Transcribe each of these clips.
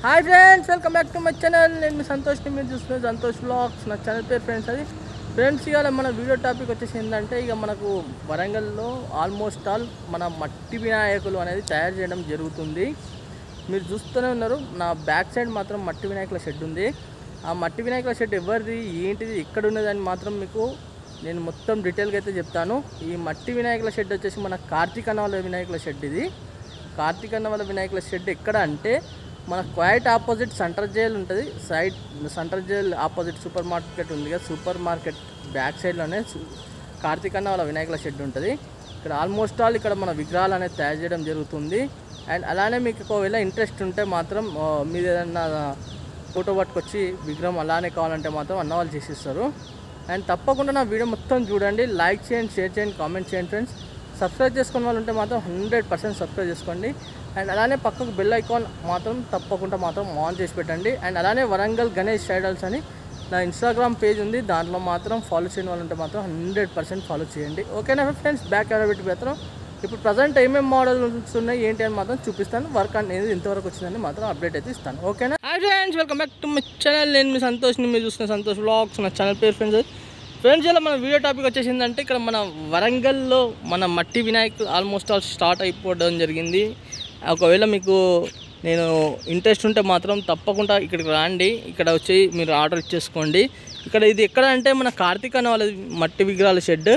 Hi friends, welcome back to my channel. నేను మీ సంతోష్ని, మీరు చూస్తున్నారు సంతోష్ వ్లాగ్స్. నా ఛానల్ పేరు ఫ్రెండ్స్. అది ఫ్రెండ్స్, ఇవాళ మన వీడియో టాపిక్ వచ్చేసి ఏంటంటే, ఇక మనకు వరంగల్లో ఆల్మోస్ట్ ఆల్ మన మట్టి వినాయకులు అనేది తయారు చేయడం జరుగుతుంది. మీరు చూస్తూనే ఉన్నారు, నా బ్యాక్ సైడ్ మాత్రం మట్టి వినాయకుల షెడ్ ఉంది. ఆ మట్టి వినాయకుల షెడ్ ఎవరిది, ఏంటిది, ఎక్కడ ఉన్నదని మాత్రం మీకు నేను మొత్తం డీటెయిల్గా అయితే చెప్తాను. ఈ మట్టి వినాయకుల షెడ్ వచ్చేసి మన కార్తీక్ అన్న వాళ్ళ వినాయకుల షెడ్. ఇది కార్తీక్ అన్న వాళ్ళ వినాయకుల షెడ్ ఎక్కడ అంటే, మన క్వైట్ ఆపోజిట్ సెంట్రల్ జైల్ ఉంటుంది. Side central jail opposite super market ఉంది కదా, సూపర్ మార్కెట్ బ్యాక్ సైడ్లోనే కార్తీక్ అన్న వాళ్ళ వినాయకుల షెడ్ ఉంటుంది. ఇక్కడ ఆల్మోస్ట్ ఆల్ ఇక్కడ మన విగ్రహాలు అనేది తయారు చేయడం జరుగుతుంది. అండ్ అలానే మీకు ఒకవేళ ఇంట్రెస్ట్ ఉంటే మాత్రం మీరు ఏదన్నా ఫోటో పట్టుకొచ్చి విగ్రహం అలానే కావాలంటే మాత్రం అన్న వాళ్ళు చేసిస్తారు. అండ్ తప్పకుండా నా వీడియో మొత్తం చూడండి, లైక్ చేయండి, షేర్ చేయండి, కామెంట్ చేయండి ఫ్రెండ్స్. సబ్స్క్రైబ్ చేసుకున్న వాళ్ళు ఉంటే మాత్రం 100% సబ్స్క్రైబ్ చేసుకోండి. అండ్ అలానే పక్కకు బెల్ ఐకాన్ మాత్రం తప్పకుండా మాత్రం ఆన్ చేసి పెట్టండి. అండ్ అలానే వరంగల్ గణేష్ ఐడల్స్ అని నా ఇన్స్టాగ్రామ్ పేజ్ ఉంది, దాంట్లో మాత్రం ఫాలో చేయని వాళ్ళు ఉంటే మాత్రం 100% ఫాలో చేయండి. ఓకేనా ఫ్రెండ్స్, బ్యాక్ ఎవరో పెట్టి మాత్రం ఇప్పుడు ప్రజెంట్ ఏమేమి మోడల్స్ ఉన్నాయి ఏంటి అని మాత్రం చూపిస్తాను. వర్క్ అనేది ఇంతవరకు వచ్చిందని మాత్రం అప్డేట్ అయితే ఇస్తాను. ఓకేనా. Hi friends, welcome back to my channel. నేను మీ సంతోష్ని, మీరు చూసిన సంతోష్ వ్లాగ్స్. నా ఛానల్ పేరు ఫ్రెండ్స్ ఇలా మన వీడియో టాపిక్ వచ్చేసిందంటే, ఇక్కడ మన వరంగల్లో మన మట్టి వినాయకులు ఆల్మోస్ట్ ఆల్ స్టార్ట్ అయిపోవడం జరిగింది. ఒకవేళ మీకు నేను ఇంట్రెస్ట్ ఉంటే మాత్రం తప్పకుండా ఇక్కడికి రండి, ఇక్కడ వచ్చి మీరు ఆర్డర్ ఇచ్చేసుకోండి. ఇక్కడ ఇది ఎక్కడ అంటే, మన కార్తీక్ అన్న వాళ్ళ మట్టి విగ్రహాల షెడ్.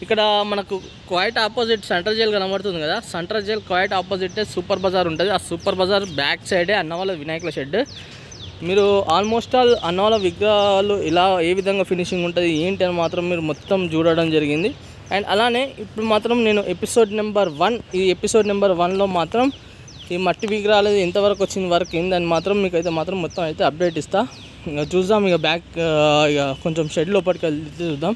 ఇక్కడ మనకు క్వైట్ ఆపోజిట్ సెంట్రల్ జైల్ కనబడుతుంది కదా, సెంట్రల్ జైల్ క్వైట్ ఆపోజిటే సూపర్ బజార్ ఉంటుంది. ఆ సూపర్ బజార్ బ్యాక్ సైడే అన్న వాళ్ళ వినాయకుల షెడ్. మీరు ఆల్మోస్ట్ ఆల్ అన్న వాళ్ళ విగ్రహాలు ఇలా ఏ విధంగా ఫినిషింగ్ ఉంటుంది ఏంటి అని మాత్రం మీరు మొత్తం చూడడం జరిగింది. అండ్ అలానే ఇప్పుడు మాత్రం నేను ఎపిసోడ్ నెంబర్ 1లో మాత్రం ఈ మట్టి విగ్రహాలు ఎంతవరకు వచ్చిన వరకు ఏందని మాత్రం మీకైతే మాత్రం మొత్తం అయితే అప్డేట్ ఇస్తా. చూద్దాం ఇక బ్యాక్ ఇక కొంచెం షెడ్ లోపలికి వెళ్తే చూద్దాం.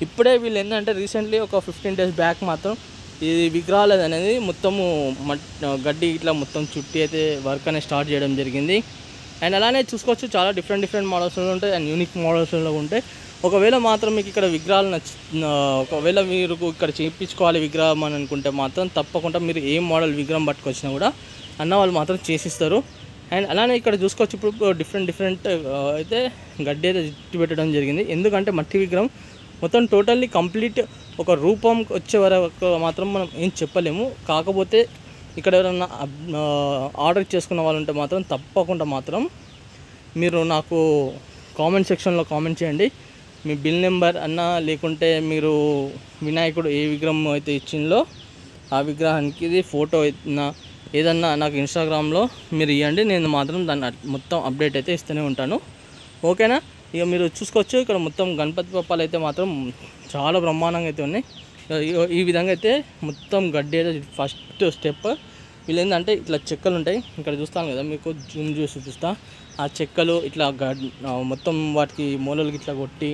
ఇప్పుడే వీళ్ళు ఏంటంటే రీసెంట్లీ ఒక 15 days బ్యాక్ మాత్రం ఈ విగ్రహాలు అనేది మొత్తము గడ్డి ఇట్లా మొత్తం చుట్టి అయితే వర్క్ అనేది స్టార్ట్ చేయడం జరిగింది. అండ్ అలానే చూసుకోవచ్చు, చాలా డిఫరెంట్ మోడల్స్లో ఉంటాయి అండ్ యూనిక్ మోడల్స్లో ఉంటాయి. ఒకవేళ మాత్రం మీకు ఇక్కడ విగ్రహాలు ఒకవేళ మీరు ఇక్కడ చేయించుకోవాలి విగ్రహం అని అనుకుంటే మాత్రం తప్పకుండా మీరు ఏ మోడల్ విగ్రహం పట్టుకొచ్చినా కూడా అన్న వాళ్ళు మాత్రం చేసిస్తారు. అండ్ అలానే ఇక్కడ చూసుకోవచ్చు, ఇప్పుడు డిఫరెంట్ అయితే గడ్డి అయితే చుట్టి పెట్టడం జరిగింది. ఎందుకంటే మట్టి విగ్రహం మొత్తం టోటల్లీ కంప్లీట్ ఒక రూపం వచ్చే వరకు మాత్రం మనం ఏం చెప్పలేము. కాకపోతే ఇక్కడ ఎవరైనా ఆర్డర్ చేసుకున్న వాళ్ళు ఉంటే మాత్రం తప్పకుండా మాత్రం మీరు నాకు కామెంట్ సెక్షన్లో కామెంట్ చేయండి. మీ బిల్ నెంబర్ అన్నా, లేకుంటే మీరు వినాయకుడు ఏ విగ్రహం అయితే ఇచ్చిందో ఆ విగ్రహానికి ఇది ఫోటో ఏదన్నా నాకు ఇన్స్టాగ్రామ్లో మీరు ఇవ్వండి. నేను మాత్రం దాన్ని మొత్తం అప్డేట్ అయితే ఇస్తూనే ఉంటాను. ఓకేనా. ఇక మీరు చూసుకోవచ్చు, ఇక్కడ మొత్తం గణపతి పప్పాలు అయితే మాత్రం చాలా బ్రహ్మాండంగా అయితే ఉన్నాయి. ఈ విధంగా అయితే మొత్తం గడ్డి అయితే ఫస్ట్ స్టెప్. వీళ్ళు ఏంటంటే ఇట్లా చెక్కలు ఉంటాయి, ఇక్కడ చూస్తాను కదా, మీకు జూమ్ చేసి చూపిస్తా. ఆ చెక్కలు ఇట్లా మొత్తం వాటికి మూలలకి ఇట్లా కొట్టి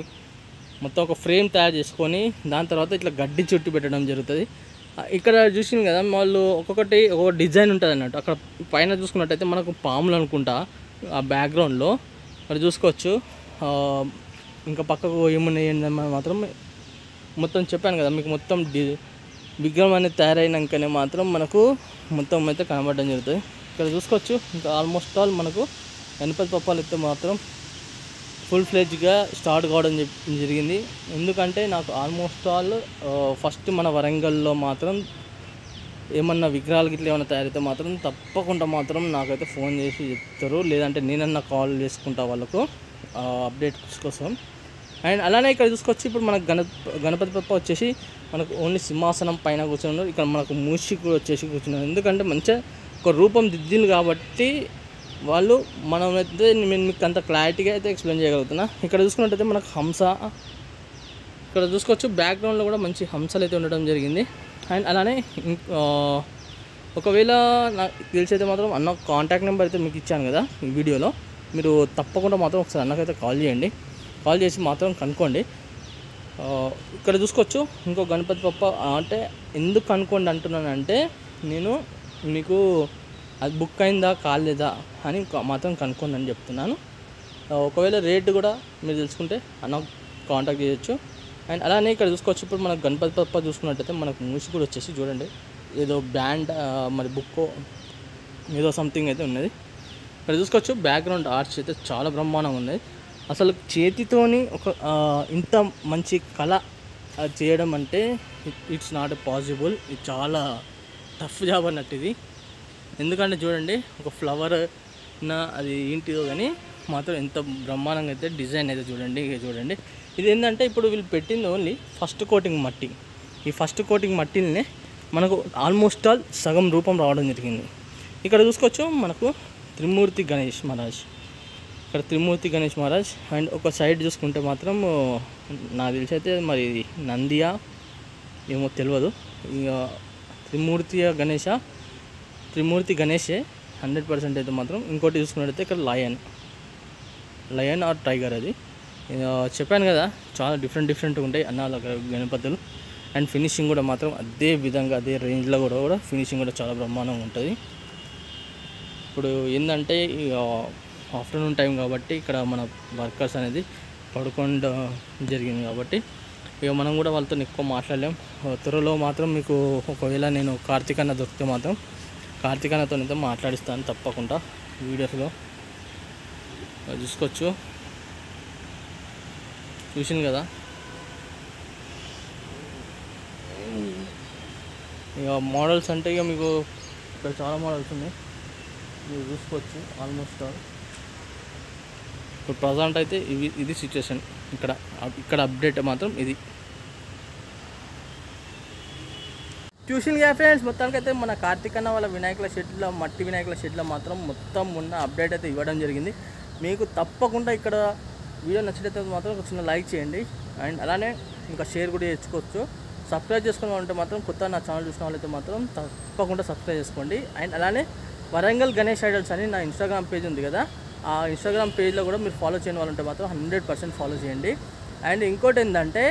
మొత్తం ఒక ఫ్రేమ్ తయారు చేసుకొని దాని తర్వాత ఇట్లా గడ్డి చుట్టి పెట్టడం జరుగుతుంది. ఇక్కడ చూసింది కదా, వాళ్ళు ఒక్కొక్కటి ఒక్కొక్క డిజైన్ ఉంటుంది అన్నట్టు. అక్కడ పైన చూసుకున్నట్టయితే మనకు పాములు అనుకుంటా ఆ బ్యాక్గ్రౌండ్లో మరి చూసుకోవచ్చు. ఇంకా పక్కకు ఏమున్నాయి మాత్రం మొత్తం చెప్పాను కదా మీకు, మొత్తం విగ్రహం అనేది తయారైనాకనే మాత్రం మనకు మొత్తం అయితే కనబడడం జరుగుతుంది. ఇక్కడ చూసుకోవచ్చు, ఇంకా ఆల్మోస్ట్ ఆల్ మనకు గణపతి పప్పాలు అయితే మాత్రం ఫుల్ ఫ్లెడ్జ్గా స్టార్ట్ కావడం జరిగింది. ఎందుకంటే నాకు ఆల్మోస్ట్ ఆల్ ఫస్ట్ మన వరంగల్లో మాత్రం ఏమన్నా విగ్రహాలకి ఇట్లా ఏమైనా తయారైతే మాత్రం తప్పకుండా మాత్రం నాకైతే ఫోన్ చేసి చెప్తారు, లేదంటే నేనన్నా కాల్ చేసుకుంటా వాళ్ళకు అప్డేట్స్ కోసం. అండ్ అలానే ఇక్కడ చూసుకోవచ్చు, ఇప్పుడు మనకు గణపతి పప్ప వచ్చేసి మనకు ఓన్లీ సింహాసనం పైన కూర్చున్నారు. ఇక్కడ మనకు మూషి కూడా వచ్చేసి కూర్చున్నారు. ఎందుకంటే మంచిగా ఒక రూపం దిద్దింది కాబట్టి వాళ్ళు మనమైతే నేను మీకు అంత క్లారిటీగా అయితే ఎక్స్ప్లెయిన్ చేయగలుగుతున్నా. ఇక్కడ చూసుకున్నట్టయితే మనకు హంస, ఇక్కడ చూసుకోవచ్చు బ్యాక్గ్రౌండ్లో కూడా మంచి హంసలు అయితే ఉండడం జరిగింది. అండ్ అలానే ఒకవేళ నాకు తెలిసైతే మాత్రం అన్న కాంటాక్ట్ నెంబర్ అయితే మీకు ఇచ్చాను కదా ఈ వీడియోలో, మీరు తప్పకుండా మాత్రం ఒకసారి అన్నకైతే కాల్ చేయండి. కాల్ చేసి మాత్రం కనుక్కోండి. ఇక్కడ చూసుకోవచ్చు ఇంకో గణపతి పప్ప. అంటే ఎందుకు కనుక్కోండి అంటున్నానంటే, నేను మీకు అది బుక్ అయిందా కాలేదా అని మాత్రం కనుక్కోండి అని చెప్తున్నాను. ఒకవేళ రేటు కూడా మీరు తెలుసుకుంటే అన్న కాంటాక్ట్ చేయొచ్చు. అండ్ అలానే ఇక్కడ చూసుకోవచ్చు, ఇప్పుడు మనకు గణపతి పప్ప చూసుకున్నట్టయితే మనకు మూసి కూడా వచ్చేసి చూడండి, ఏదో బ్యాండ్ మరి బుక్ ఏదో సంథింగ్ అయితే ఉన్నది. ఇక్కడ చూసుకోవచ్చు బ్యాక్గ్రౌండ్ ఆర్ట్స్ అయితే చాలా బ్రహ్మాండంగా ఉంది. అసలు చేతితోని ఒక ఇంత మంచి కళ చేయడం అంటే ఇట్స్ నాట్ పాసిబుల్. ఇది చాలా టఫ్ జాబ్ అన్నట్టు ఇది. ఎందుకంటే చూడండి, ఒక ఫ్లవర్ అది ఏంటిదో కానీ మాత్రం ఎంత బ్రహ్మాండంగా అయితే డిజైన్ అయితే చూడండి. ఇక చూడండి, ఇది ఏంటంటే ఇప్పుడు వీళ్ళు పెట్టింది ఓన్లీ ఫస్ట్ కోటింగ్ మట్టి. ఈ ఫస్ట్ కోటింగ్ మట్టిని మనకు ఆల్మోస్ట్ ఆల్ సగం రూపం రావడం జరిగింది. ఇక్కడ చూసుకోవచ్చు మనకు త్రిమూర్తి గణేష్ మహారాజ్. ఇక్కడ త్రిమూర్తి గణేష్ మహారాజ్ అండ్ ఒక సైడ్ చూసుకుంటే మాత్రం నాకు తెలిసి అయితే మరి నందియా ఏమో తెలియదు. ఇక త్రిమూర్తి గణేషే 100% అయితే మాత్రం. ఇంకోటి చూసుకున్నట్టయితే ఇక్కడ లయన్ ఆర్ టైగర్. అది చెప్పాను కదా, చాలా డిఫరెంట్గా ఉంటాయి అన్నాల గణపతులు. అండ్ ఫినిషింగ్ కూడా మాత్రం అదే విధంగా అదే రేంజ్లో కూడా ఫినిషింగ్ కూడా చాలా బ్రహ్మాండంగా ఉంటుంది. ఇప్పుడు ఏంటంటే ఆఫ్టర్నూన్ టైం కాబట్టి ఇక్కడ మన వర్కర్స్ అనేది పడుకోవడం జరిగింది కాబట్టి ఇక మనం కూడా వాళ్ళతో ఎక్కువ మాట్లాడలేం. త్వరలో మాత్రం మీకు ఒకవేళ నేను కార్తీక్ అన్న దొరికితే మాత్రం కార్తీక్ అన్నతో మాట్లాడిస్తాను తప్పకుండా వీడియోస్లో. చూసుకోవచ్చు, చూసింది కదా. ఇక మోడల్స్ అంటే ఇక మీకు ఇక్కడ చాలా మోడల్స్ ఉన్నాయి, మీరు చూసుకోవచ్చు. ఆల్మోస్ట్ ఆల్ ఇప్పుడు ప్రజెంట్ అయితే ఇది సిచ్యువేషన్. ఇక్కడ అప్డేట్ మాత్రం ఇది. చూసిందిగా ఫ్రెండ్స్, మొత్తానికైతే మన కార్తీక్ అన్న వాళ్ళ వినాయకుల షెడ్లో, మట్టి వినాయకుల షెడ్లో మాత్రం మొత్తం ఉన్న అప్డేట్ అయితే ఇవ్వడం జరిగింది. మీకు తప్పకుండా ఇక్కడ వీడియో నచ్చినట్లయితే మాత్రం ఒక చిన్న లైక్ చేయండి. అండ్ అలానే ఇంకా షేర్ కూడా చేసుకోవచ్చు. సబ్స్క్రైబ్ చేసుకుని ఉంటే మాత్రం కొత్త నా ఛానల్ చూసిన వాళ్ళైతే మాత్రం తప్పకుండా సబ్స్క్రైబ్ చేసుకోండి. అండ్ అలానే వరంగల్ గణేష్ ఐడల్స్ అని నా ఇన్స్టాగ్రామ్ పేజ్ ఉంది కదా, ఆ ఇన్స్టాగ్రామ్ పేజ్లో కూడా మీరు ఫాలో చేయని వాళ్ళు ఉంటే మాత్రం 100% ఫాలో చేయండి. అండ్ ఇంకోటి ఏంటంటే,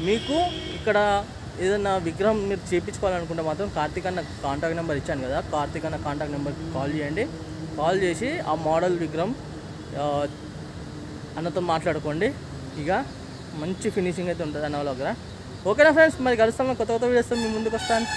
మీకు ఇక్కడ ఏదైనా విగ్రహం మీరు చేయించుకోవాలనుకుంటే మాత్రం కార్తీక్ అన్న కాంటాక్ట్ నెంబర్ ఇచ్చాను కదా, కార్తీక్ అన్న కాంటాక్ట్ నెంబర్కి కాల్ చేయండి. కాల్ చేసి ఆ మోడల్ విగ్రహం అన్నతో మాట్లాడుకోండి. ఇక మంచి ఫినిషింగ్ అయితే ఉంటుంది అన్న వాళ్ళ దగ్గర. ఓకేనా ఫ్రెండ్స్, మరి కలుస్తాం. కొత్త వీడియోస్ మీ ముందుకు వస్తాను.